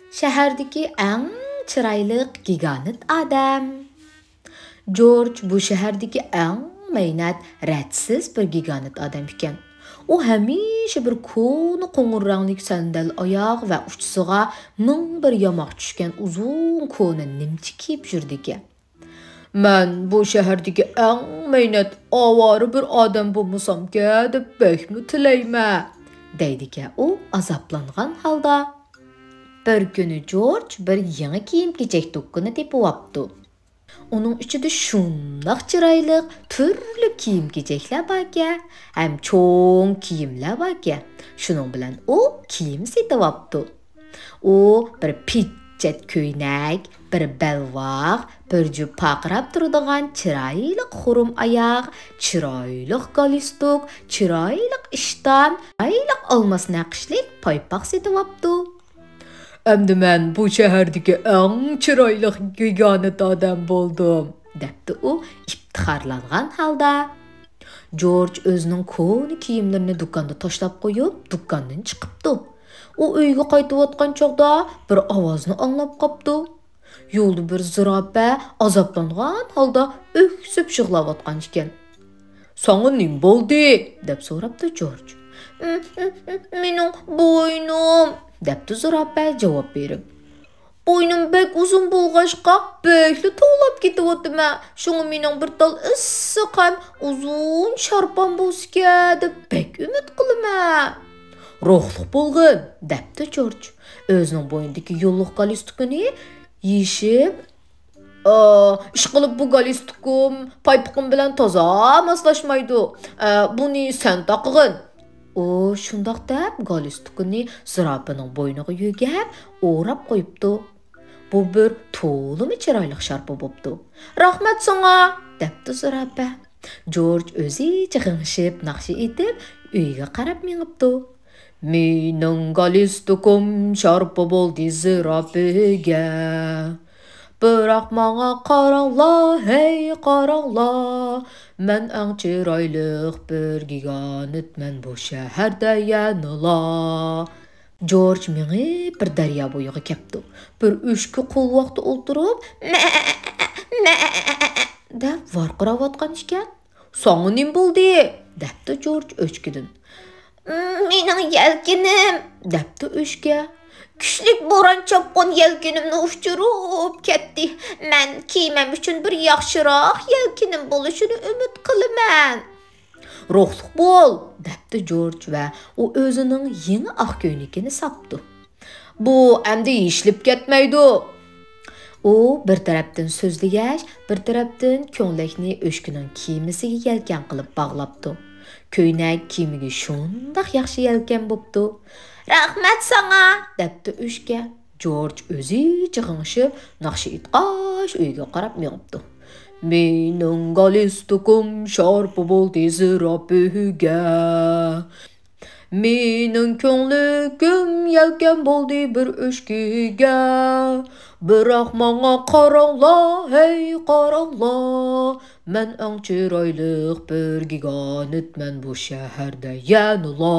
Şəhərdəki ən çiraylıq giganit adam. George bu şəhərdəki ən meynət, rədsiz bir giganit adam ikən. O həmişə bir konu qoңur rənglik səndəl ayaq və uçsuğa min bir yamaq düşkən uzun konu nimçi kiyib жүрді ekan. Mən bu şəhərdəki ən meynət, avarı bir adam bulmasam-ki, deb bəkmi tiləymə, deydi ki, o azaplanğan halda. Bir günü George bir yeni kiyim-kechak do'kkini tepib Onun içinde şundaq çiraylıq, türlü kiyim-kechaklar bor ekan, ham cho'ng kiyimlar bor ekan. Shuning bilan o kiyim setib olibdi. O bir pitchat ko'ylak, bir belvoq, bir jup paqrab turadigan chiroyli xurum oyoq, chiroyli galstuk, chiroyli ishton, chiroyli olmos naqshlik paypoq setib olibdi. Endi men bu şəhərdəki ən chiroyli giganit adam boldum, debdi u iftixarlanğan halda. George özünün konu kiyimlerini dükkanda tashlab qo'yib, dükkandan chiqibdi. O uyga qaytib atgan chog'da bir ovozni anglab qopdi. Yo'lda bir zirapa azoblangan holda öksüb yig'lab atgan ekan. "Sana nim bo'ldi?" deb so'rabdi George. "Mening bo'ynim", debdi zirapa javob berib. "Bo'ynim bek uzun bo'lg'achqa, bekli to'lab ketyapti-ma. Shunga mening bir tal issiq ham uzun sharpam bo'lsa deb bek umid qilaman." "Ruhliq bo'lg'in", debdi George. O'zining bo'yindagi yo'lliq galstukini yechib, "Ishqilib bu galstukum paypoqim bilan toza moslashmaydi. Buni sen taqg'in." O shundoq deb galstukini zirapaning bo'yniga yugab, o'rab qo'yibdi. Bu bir to'limi chiroyli sharpa bo'pti. "Rahmat sana", debdi zirapa. George o'zicha g'ingshib naqshi etib uyga qarab minibdi. "Mening galstukum sharpa bo'ldi zirapaga. Biroq menga qaranglar, hey qaranglar. Men eng chiroyli bir giganitman bu shaharda yanila." George meni bir daryo bo'yiga kepti. Bir o'shki qo'l vaqti o'ltirib, deb varqirayotgan ekan. "Sana nim bo'ldi?" debdi George o'chkidan. "Mening yelkinim", debdi o'shga. "Kuchlik bo'ron chopgan yelkinimni uchirib ketdi. Men kiymam uchun bir yaxshiroq yelkinim bo'lishini umid qilaman." "Ruhliq bo'l", debdi George va u o'zining yangi oq ko'ylagini sapdi. "Bu endi yechilib ketmaydi." U bir tarafdan so'zlagach, bir tarafdan ko'ylakni o'shkining kiyimisiga yelkan qilib bog'labdi. Ko'ylak kiyimiga shundoq yaxshi yelkan bo'pti. "Rahmat sana", debdi o'shga. George o'zicha g'ingshib, naqshi itqash uyga qarab minibdi. "Mening galstukum sharpa bo'ldi zirapaga. Mening ko'nglim yelkan bo'ldi bir o'shkiga. Biroq menga qaranglar, hey qaranglar. Men eng chiroyli bir giganitman bu shaharda yanila."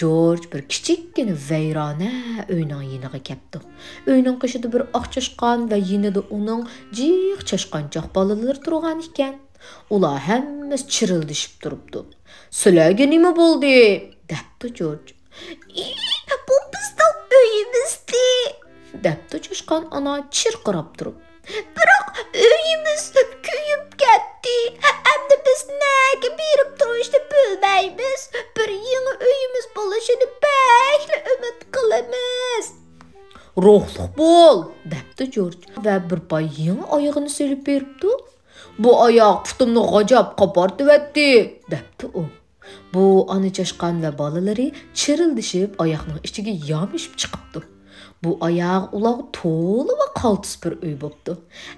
George bir kichikkina vayrona uyning yeniga kepti. Uyning qishida bir oq chashqon va yenida uning jiq chashqonchoq bolalar turgan ekan. Ular hammasi chirildishib turibdi. "Sizlarga nima bo'ldi?" debdi George. "Bu bizning uyimizdi", debdi chashqon ona chirqirab turib. "Biroq uyimiz kuyib ketdi. Endi biz nega berib turishni bilmaymiz. Bir yangi uyimiz bo'lishini bekli umid qilamiz." "Ruhliq bo'l", debdi George va bir poy yangi oyog'ini so'lib beribdi. "Bu oyoq putimni g'ajab qopartibatdi", debdi u. Bu ona chashqon va bolalari chirildishib oyoqning ichiga yomishib chiqibdi. Bu oyoq ular to'li va qaltis bir uy bo'pti.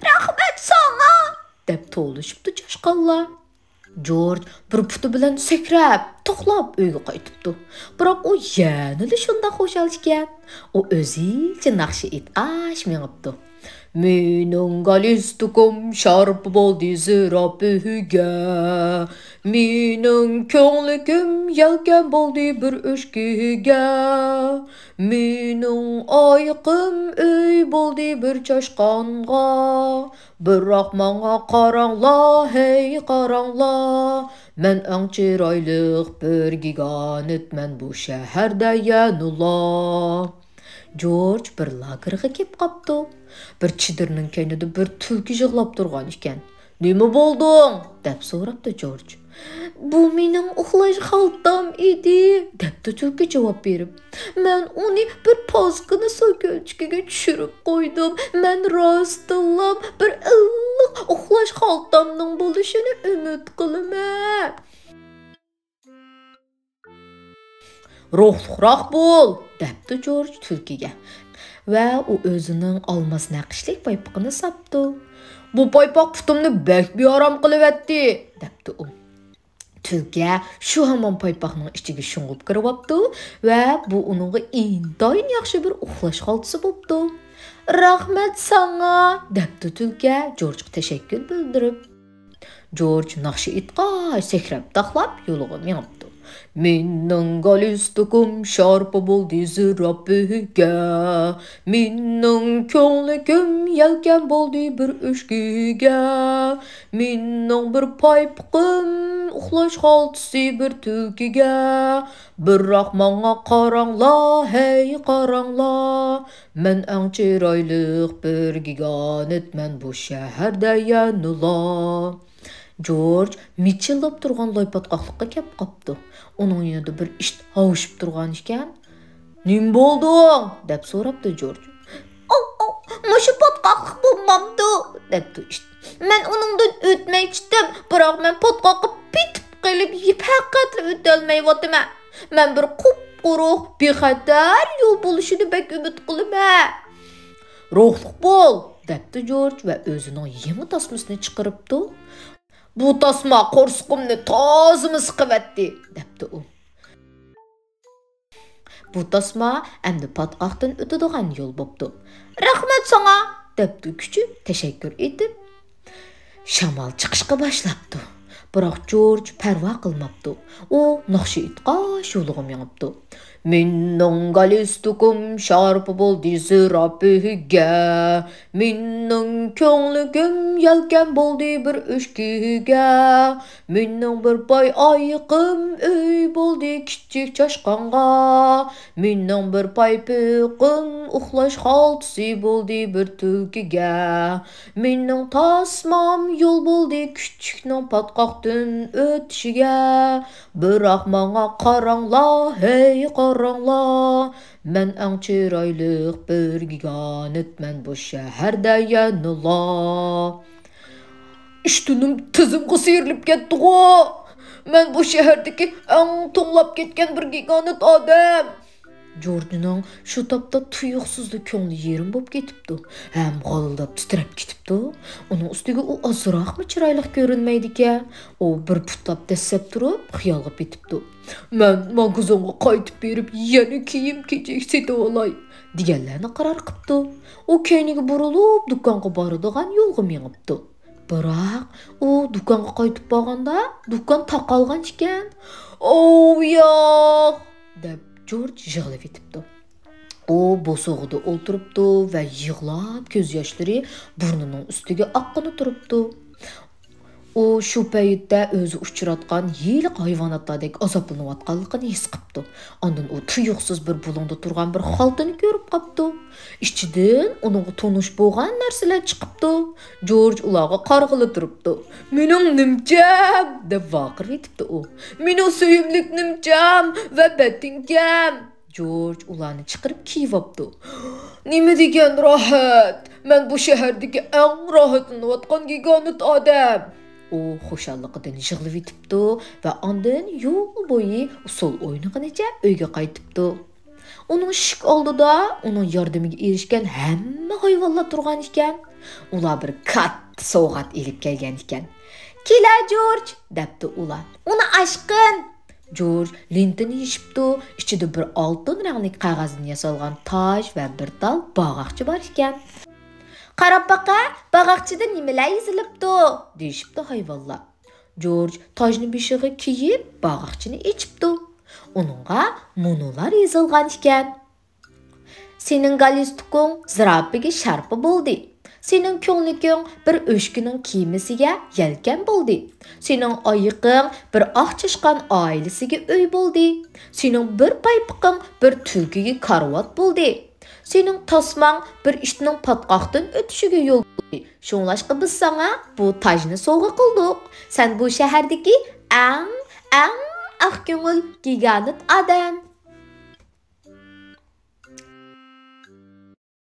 "Rahmat sana", deb to'lishibdi chashqonlar. George bir puti bilan sakrab, to'xlab uyga qaytibdi. Biroq u yana shunday xo'shalishgan. U o'zicha naqshi itqash minibdi. "Mening galstukum sharpa bo'ldi zirapaga. Mening ko'nglim yelken bo'ldi bir o'shkiga. Mening oyiqim uy bo'ldi bir choshqonga. Biroq menga qaranglar, hey qaranglar. Men eng chiroyliq bir gigantman bu shaharda yanula. George bir lagerga kelib qopdi. Bir chidirning kaynida bir tulki yig'lab turgan ekan. "Nima bo'lding?" deb so'rabdi George. "Bu mening uxlash xaltam edi", debdi tulki javob berib. "Men uni bir pozgina so'kilchiga tushirib qo'ydim. Men rostdan bir illiq uxlash xaltamning bo'lishini umid qilaman." "Ruhliroq bo'l", debdi George tulkiga. Va u o'zining olmos naqshlik paypoqini sapdi. "Bu paypoq putimni bek beorom qilyapti", debdi u. Tulki shu hamon paypoqning ichiga sho'ng'ib kiribdi va bu uningga intoyin yaxshi bir uxlash xaltasi bo'pti. "Rahmat sana", debdi tulki George'ga tashakkur bildirib. George naqshi itqa sakrab taxlab yo'liga minibdi. Mening galstukum sharpa bo'ldi zirabiga. Mening ko'nglim yelkan bo'ldi bir o'shkiga. Mening bir paypoqim uxlash xaltasi bir tulkiga. Biroq menga qaranglar, hey qaranglar. Men eng chiroyliq bir gigantman bu shaharda yanula. George michillab turgan loypatqoqlikqa kelib qopdi. Uning yonida bir ish hovushib turgan ekan. "Nim bo'lding?" deb so'rabdi George. "Mushu patqoqlik bo'lmamdi", debdi ish. "Men uningdan o'tmaychidim, biroq men patqoqqa pitib qilib faqat o'tolmayapman. Men bir quruq, bexatar yo'l bo'lishini bek umid qilaman." "Ruhliq bo'l", debdi George va o'zining yangi tasmasini chiqaribdi. "Bu tasma qo'rsqimni tozimi siqyapti", debdi u. Bu tasma endi patqoqdan o'tadigan yo'l bo'pti. "Rahmat sana", debdi kuchib tashakkur etib. Shamol chiqishga boshlabdi. Biroq George parvo qilmabdi. U naqshi itqa yo'liga minibdi. "Mening galstukum sharpa bo'ldi zirabiga. Mening ko'nglim yelkan bo'ldi bir o'shkiga. Mening bir boy oyiqim uy bo'ldi kichik choshqonga. Mening bir paypoqim uxlash xaltasi bo'ldi bir tulkiga. Mening tasmam yo'l bo'ldi kichikning patqoqdan o'tishiga. Biroq menga qaranglar, hey qaranglar. Men eng chiroyliq bir gigantman bu shaharda yanula." "Ishtunim tizimga siyrilib ketdi-ku. Men bu shahardagi eng to'nglab ketgan bir gigant odam." George'ning shu topda tuyuqsizlik ko'ngli yerim bo'lib ketibdi. Ham g'o'ldab titrab ketibdi. Uning ustiga u ozroqmi chiroyli ko'rinmaydi ekan. U bir putlab dastlab turib, xiyolga ketibdi. "Men magazonga qaytib berib, yana kiyim-kechak setib olay", deganlarni qaror qilibdi. U keyniga burilib, do'konga boradigan yo'lga minibdi. Biroq u do'konga qaytib borganda, do'kon taqalgan ekan. "O, yo'q", deb George yig'lab ketibdi. U bo'sog'ida o'ltiribdi va yig'lab ko'z yoshlari burnining ustiga oqqani turibdi. U shu paytda o'zi uchratgan yirik hayvonotlardek azoblanayotganligini his qilibdi. Ondan u tuyuqsiz bir bulungda turgan bir xaltani ko'rib qopdi. Ichidan uning tonish bo'lgan narsalar chiqibdi. George ularga qarg'ili turibdi. "Mening nimcham", deb vaqirib etibdi u. "Mening suyimlik nimcham va batingam." George ularni chiqarib kiyibdi. "Nima degan rohat? Men bu shahardagi eng rohatlanayotgan gigant odam." U xushalligidan yig'lab etibdi va ondan yo'l bo'yi usul o'ynagunicha uyga qaytibdi. Uning shik oldida uning yordamiga erishgan hamma hayvonlar turgan ekan. Ular bir katta sovg'at elib kelgan ekan. "Kela George", debdi ular. "Uni ashqin." George lentini yishibdi. Ichida bir oltin rangli qog'ozdan yasalgan toj va bir tal bog'oqchi bor ekan. "Qarab baqa, bog'oqchida nimalar yozilibdi?" deyishibdi hayvonlar. George tajni beshig'i kiyib, bag'aqchini echibdi. Onunğa munolar yazılgan ekan. Senin galstukun zirapiga sharpi bo'ldi. Senin ko'ngling bir o'shkining kiymisiga yelkan bo'ldi. Sening oyiqing bir oqchishqan oilasiga uy bo'ldi. Sening bir paypiqing bir tulkiga karvat bo'ldi. Sening tasmang bir ishning patqoqdan o'tishiga yo'l bo'ldi. Shunlashqa biz sana bu tajni sovg'a qildik. Sen bu shahardagi eng aq ko'ngil giganit odam.